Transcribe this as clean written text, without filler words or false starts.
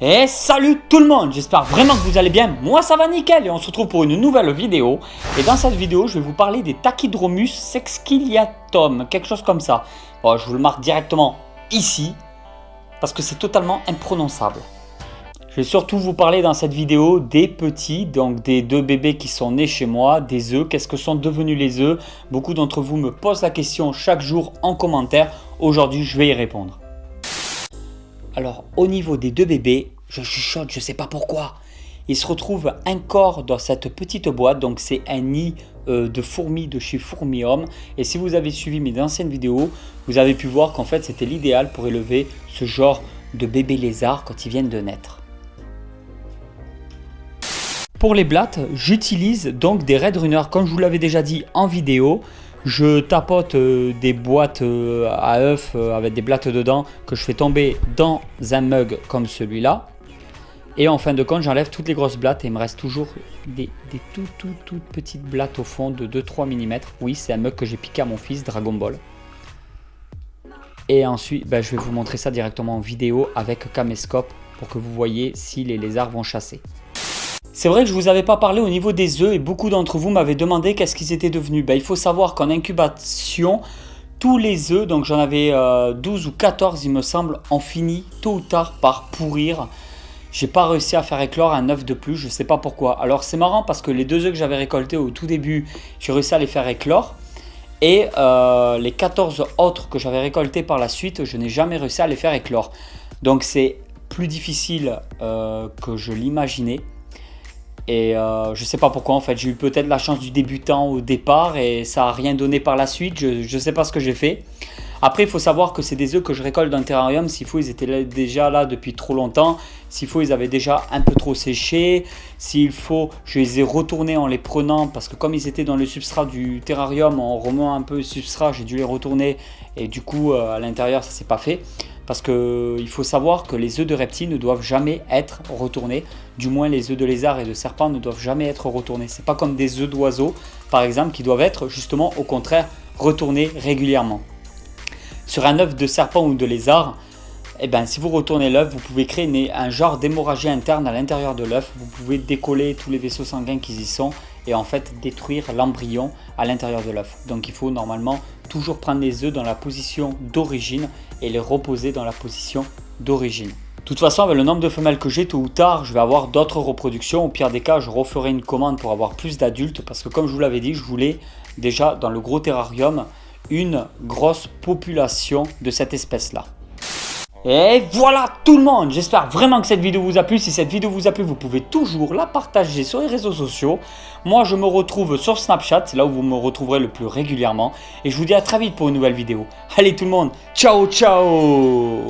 Et salut tout le monde, j'espère vraiment que vous allez bien, moi ça va nickel et on se retrouve pour une nouvelle vidéo. Et dans cette vidéo je vais vous parler des Tachydromus sexciliatum, quelque chose comme ça. Bon, je vous le marque directement ici, parce que c'est totalement imprononçable. Je vais surtout vous parler dans cette vidéo des petits, donc des deux bébés qui sont nés chez moi, des œufs, qu'est-ce que sont devenus les œufs. Beaucoup d'entre vous me posent la question chaque jour en commentaire, aujourd'hui je vais y répondre. Alors au niveau des deux bébés, je chuchote, je ne sais pas pourquoi. Il se retrouve un corps dans cette petite boîte, donc c'est un nid de fourmis de chez Fourmi-Homme. Et si vous avez suivi mes anciennes vidéos, vous avez pu voir qu'en fait c'était l'idéal pour élever ce genre de bébés lézards quand ils viennent de naître. Pour les blattes, j'utilise donc des Red Runner, comme je vous l'avais déjà dit en vidéo. Je tapote des boîtes à œufs avec des blattes dedans que je fais tomber dans un mug comme celui-là. Et en fin de compte, j'enlève toutes les grosses blattes et il me reste toujours des toutes petites blattes au fond de 2-3 mm. Oui, c'est un mug que j'ai piqué à mon fils, Dragon Ball. Et ensuite, je vais vous montrer ça directement en vidéo avec caméscope pour que vous voyez si les lézards vont chasser. C'est vrai que je ne vous avais pas parlé au niveau des œufs et beaucoup d'entre vous m'avaient demandé qu'est-ce qu'ils étaient devenus. Il faut savoir qu'en incubation, tous les œufs, donc j'en avais 12 ou 14 il me semble, ont fini tôt ou tard par pourrir. J'ai pas réussi à faire éclore un œuf de plus, je ne sais pas pourquoi. Alors c'est marrant parce que les deux œufs que j'avais récoltés au tout début, j'ai réussi à les faire éclore. Et les 14 autres que j'avais récoltés par la suite, je n'ai jamais réussi à les faire éclore. Donc c'est plus difficile que je l'imaginais. Et je sais pas pourquoi en fait, j'ai eu peut-être la chance du débutant au départ et ça n'a rien donné par la suite, je sais pas ce que j'ai fait. Après il faut savoir que c'est des œufs que je récolte dans le terrarium, s'il faut ils étaient déjà là depuis trop longtemps, s'il faut ils avaient déjà un peu trop séché, s'il faut je les ai retournés en les prenant parce que comme ils étaient dans le substrat du terrarium, en remuant un peu le substrat, j'ai dû les retourner et du coup à l'intérieur ça s'est pas fait. Parce qu'il faut savoir que les œufs de reptiles ne doivent jamais être retournés. Du moins les œufs de lézard et de serpent ne doivent jamais être retournés. Ce n'est pas comme des œufs d'oiseaux par exemple qui doivent être justement au contraire retournés régulièrement. Sur un œuf de serpent ou de lézard, si vous retournez l'œuf, vous pouvez créer un genre d'hémorragie interne à l'intérieur de l'œuf. Vous pouvez décoller tous les vaisseaux sanguins qui y sont et en fait détruire l'embryon à l'intérieur de l'œuf. Donc il faut normalement toujours prendre les œufs dans la position d'origine et les reposer dans la position d'origine. De toute façon, avec le nombre de femelles que j'ai, tôt ou tard, je vais avoir d'autres reproductions. Au pire des cas, je referai une commande pour avoir plus d'adultes parce que comme je vous l'avais dit, je voulais déjà dans le gros terrarium une grosse population de cette espèce-là. Et voilà tout le monde, j'espère vraiment que cette vidéo vous a plu. Si cette vidéo vous a plu, vous pouvez toujours la partager sur les réseaux sociaux. Moi je me retrouve sur Snapchat, c'est là où vous me retrouverez le plus régulièrement. Et je vous dis à très vite pour une nouvelle vidéo. Allez tout le monde, ciao ciao.